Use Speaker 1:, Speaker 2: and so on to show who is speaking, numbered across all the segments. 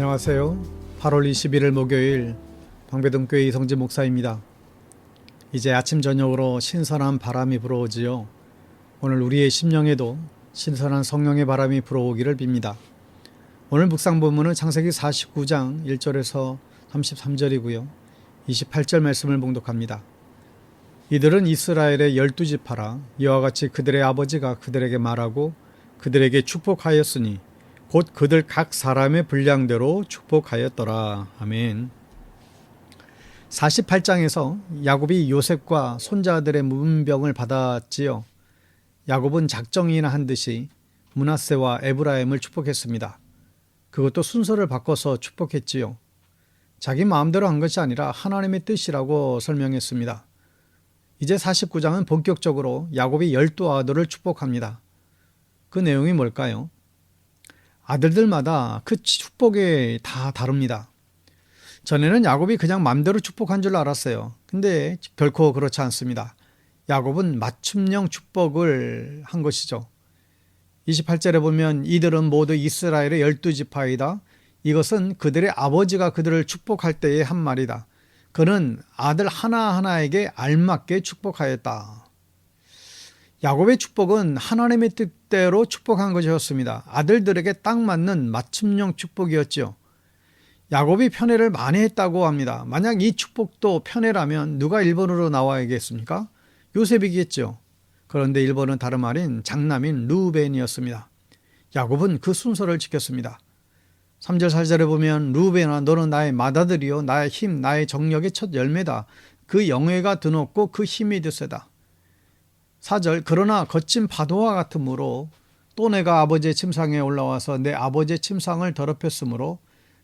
Speaker 1: 안녕하세요. 8월 21일 목요일 방배동교회 이성진 목사입니다. 이제 아침 저녁으로 신선한 바람이 불어오지요. 오늘 우리의 심령에도 신선한 성령의 바람이 불어오기를 빕니다. 오늘 묵상 본문은 창세기 49장 1절에서 33절이고요. 28절 말씀을 봉독합니다. 이들은 이스라엘의 12지파라 이와 같이 그들의 아버지가 그들에게 말하고 그들에게 축복하였으니 곧 그들 각 사람의 분량대로 축복하였더라. 아멘. 48장에서 야곱이 요셉과 손자들의 문병을 받았지요. 야곱은 작정이나 한 듯이 므낫세와 에브라임을 축복했습니다. 그것도 순서를 바꿔서 축복했지요. 자기 마음대로 한 것이 아니라 하나님의 뜻이라고 설명했습니다. 이제 49장은 본격적으로 야곱이 12아들을 축복합니다. 그 내용이 뭘까요? 아들들마다 그 축복이 다 다릅니다. 전에는 야곱이 그냥 맘대로 축복한 줄 알았어요. 근데 결코 그렇지 않습니다. 야곱은 맞춤형 축복을 한 것이죠. 28절에 보면 이들은 모두 이스라엘의 12지파이다. 이것은 그들의 아버지가 그들을 축복할 때의 한 말이다. 그는 아들 하나하나에게 알맞게 축복하였다. 야곱의 축복은 하나님의 뜻대로 축복한 것이었습니다. 아들들에게 딱 맞는 맞춤형 축복이었죠. 야곱이 편애를 많이 했다고 합니다. 만약 이 축복도 편애라면 누가 1번으로 나와야겠습니까? 요셉이겠죠. 그런데 1번은 다름 아닌 장남인 르우벤이었습니다. 야곱은 그 순서를 지켰습니다. 3절 4절에 보면 르우벤아 너는 나의 맏아들이요 나의 힘 나의 정력의 첫 열매다. 그 영예가 드높고 그 힘이 드세다. 4절 그러나 거친 파도와 같으므로 또 내가 아버지의 침상에 올라와서 내 아버지의 침상을 더럽혔으므로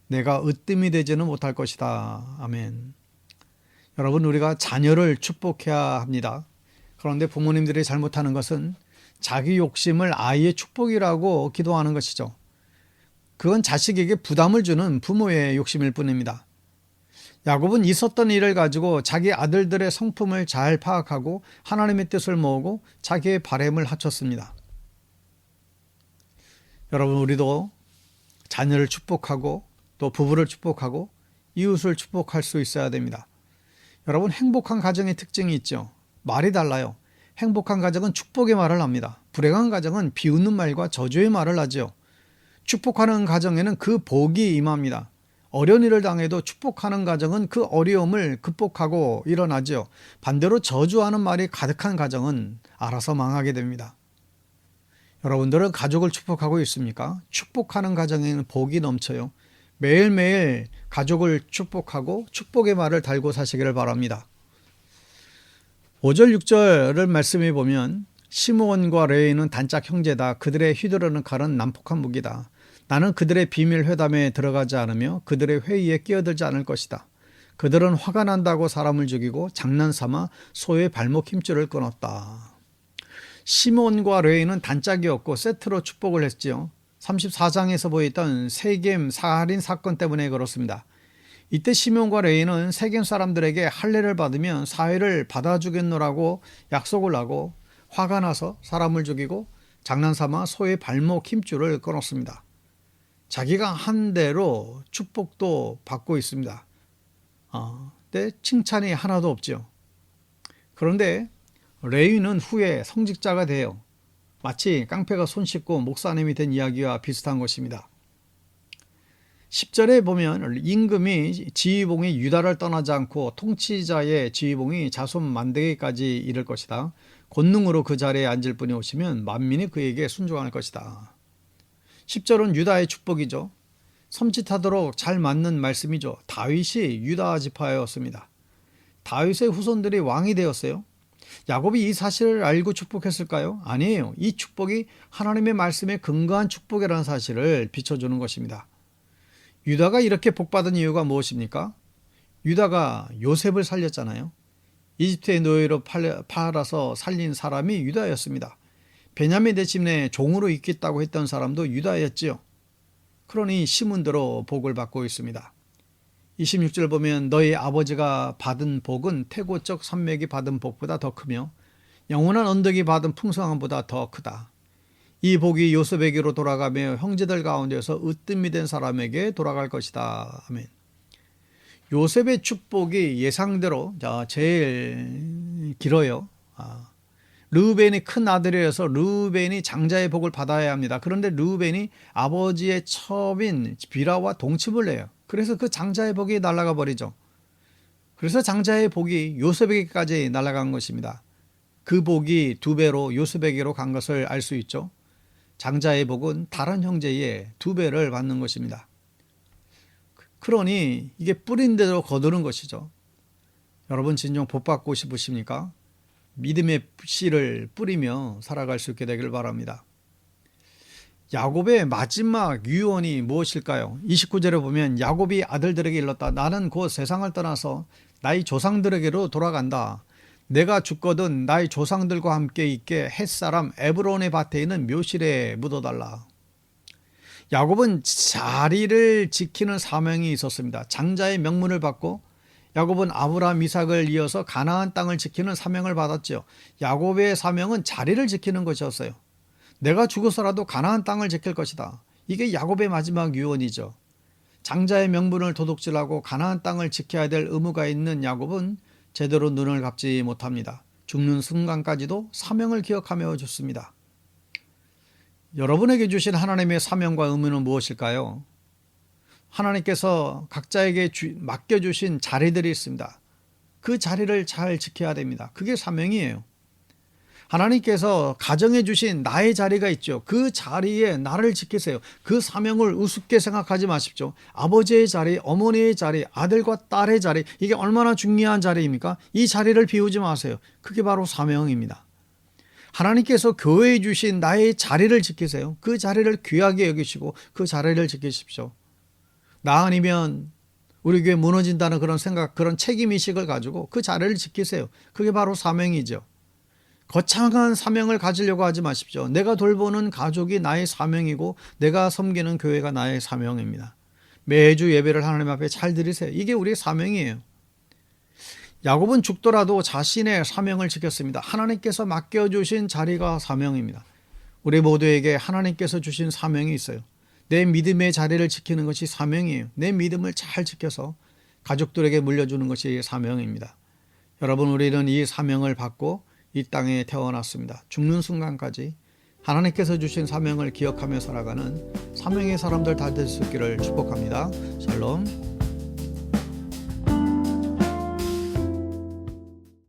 Speaker 1: 내가 으뜸이 되지는 못할 것이다. 아멘. 여러분 우리가 자녀를 축복해야 합니다. 그런데 부모님들이 잘못하는 것은 자기 욕심을 아이의 축복이라고 기도하는 것이죠. 그건 자식에게 부담을 주는 부모의 욕심일 뿐입니다. 야곱은 있었던 일을 가지고 자기 아들들의 성품을 잘 파악하고 하나님의 뜻을 모으고 자기의 바램을 합쳤습니다. 여러분 우리도 자녀를 축복하고 또 부부를 축복하고 이웃을 축복할 수 있어야 됩니다. 여러분 행복한 가정의 특징이 있죠. 말이 달라요. 행복한 가정은 축복의 말을 합니다. 불행한 가정은 비웃는 말과 저주의 말을 하죠. 축복하는 가정에는 그 복이 임합니다. 어려운 일을 당해도 축복하는 가정은 그 어려움을 극복하고 일어나죠. 반대로 저주하는 말이 가득한 가정은 알아서 망하게 됩니다. 여러분들은 가족을 축복하고 있습니까? 축복하는 가정에는 복이 넘쳐요. 매일매일 가족을 축복하고 축복의 말을 달고 사시기를 바랍니다. 5절 6절을 말씀해 보면 시므온과 레위는 단짝 형제다. 그들의 휘두르는 칼은 난폭한 무기다. 나는 그들의 비밀 회담에 들어가지 않으며 그들의 회의에 끼어들지 않을 것이다. 그들은 화가 난다고 사람을 죽이고 장난삼아 소의 발목 힘줄을 끊었다. 시므온과 레위는 단짝이었고 세트로 축복을 했지요. 34장에서 보였던 세겜 살인 사건 때문에 그렇습니다. 이때 시므온과 레위는 세겜 사람들에게 할례를 받으면 사회를 받아주겠노라고 약속을 하고 화가 나서 사람을 죽이고 장난삼아 소의 발목 힘줄을 끊었습니다. 자기가 한 대로 축복도 받고 있습니다. 근데 칭찬이 하나도 없죠. 그런데 레위는 후에 성직자가 돼요. 마치 깡패가 손 씻고 목사님이 된 이야기와 비슷한 것입니다. 10절에 보면 임금이 지휘봉이 유다를 떠나지 않고 통치자의 지휘봉이 자손 만대기까지 이를 것이다. 권능으로 그 자리에 앉을 분이 오시면 만민이 그에게 순종할 것이다. 10절은 유다의 축복이죠. 섬찟하도록 잘 맞는 말씀이죠. 다윗이 유다 지파였습니다. 다윗의 후손들이 왕이 되었어요. 야곱이 이 사실을 알고 축복했을까요? 아니에요. 이 축복이 하나님의 말씀에 근거한 축복이라는 사실을 비춰주는 것입니다. 유다가 이렇게 복받은 이유가 무엇입니까? 유다가 요셉을 살렸잖아요. 이집트의 노예로 팔아서 살린 사람이 유다였습니다. 베냐민 대침내 종으로 있겠다고 했던 사람도 유다였지요. 그러니 시문대로 복을 받고 있습니다. 26절 보면 너희 아버지가 받은 복은 태고적 산맥이 받은 복보다 더 크며 영원한 언덕이 받은 풍성함보다 더 크다. 이 복이 요셉에게로 돌아가며 형제들 가운데서 으뜸이 된 사람에게 돌아갈 것이다. 아멘. 요셉의 축복이 예상대로 제일 길어요. 르우벤이 큰 아들이어서 르우벤이 장자의 복을 받아야 합니다. 그런데 르우벤이 아버지의 첩인 비라와 동침을 해요. 그래서 그 장자의 복이 날아가 버리죠. 그래서 장자의 복이 요셉에게까지 날아간 것입니다. 그 복이 2배로 요셉에게로 간 것을 알 수 있죠. 장자의 복은 다른 형제의 2배를 받는 것입니다. 그러니 이게 뿌린 대로 거두는 것이죠. 여러분 진정 복 받고 싶으십니까? 믿음의 씨를 뿌리며 살아갈 수 있게 되길 바랍니다. 야곱의 마지막 유언이 무엇일까요? 29절에 보면 야곱이 아들들에게 일렀다. 나는 곧 세상을 떠나서 나의 조상들에게로 돌아간다. 내가 죽거든 나의 조상들과 함께 있게 햇사람 에브론의 밭에 있는 묘실에 묻어달라. 야곱은 자리를 지키는 사명이 있었습니다. 장자의 명문을 받고 야곱은 아브라함, 이삭을 이어서 가나안 땅을 지키는 사명을 받았죠. 야곱의 사명은 자리를 지키는 것이었어요. 내가 죽어서라도 가나안 땅을 지킬 것이다. 이게 야곱의 마지막 유언이죠. 장자의 명분을 도둑질하고 가나안 땅을 지켜야 될 의무가 있는 야곱은 제대로 눈을 감지 못합니다. 죽는 순간까지도 사명을 기억하며 죽습니다. 여러분에게 주신 하나님의 사명과 의무는 무엇일까요? 하나님께서 각자에게 맡겨주신 자리들이 있습니다. 그 자리를 잘 지켜야 됩니다. 그게 사명이에요. 하나님께서 가정해 주신 나의 자리가 있죠. 그 자리에 나를 지키세요. 그 사명을 우습게 생각하지 마십시오. 아버지의 자리, 어머니의 자리, 아들과 딸의 자리, 이게 얼마나 중요한 자리입니까? 이 자리를 비우지 마세요. 그게 바로 사명입니다. 하나님께서 교회에 주신 나의 자리를 지키세요. 그 자리를 귀하게 여기시고 그 자리를 지키십시오. 나 아니면 우리 교회 무너진다는 그런 생각, 그런 책임의식을 가지고 그 자리를 지키세요. 그게 바로 사명이죠. 거창한 사명을 가지려고 하지 마십시오. 내가 돌보는 가족이 나의 사명이고 내가 섬기는 교회가 나의 사명입니다. 매주 예배를 하나님 앞에 잘 드리세요. 이게 우리의 사명이에요. 야곱은 죽더라도 자신의 사명을 지켰습니다. 하나님께서 맡겨주신 자리가 사명입니다. 우리 모두에게 하나님께서 주신 사명이 있어요. 내 믿음의 자리를 지키는 것이 사명이에요. 내 믿음을 잘 지켜서 가족들에게 물려주는 것이 사명입니다. 여러분, 우리는 이 사명을 받고 이 땅에 태어났습니다. 죽는 순간까지 하나님께서 주신 사명을 기억하며 살아가는 사명의 사람들 다 될 수 있기를 축복합니다. 샬롬.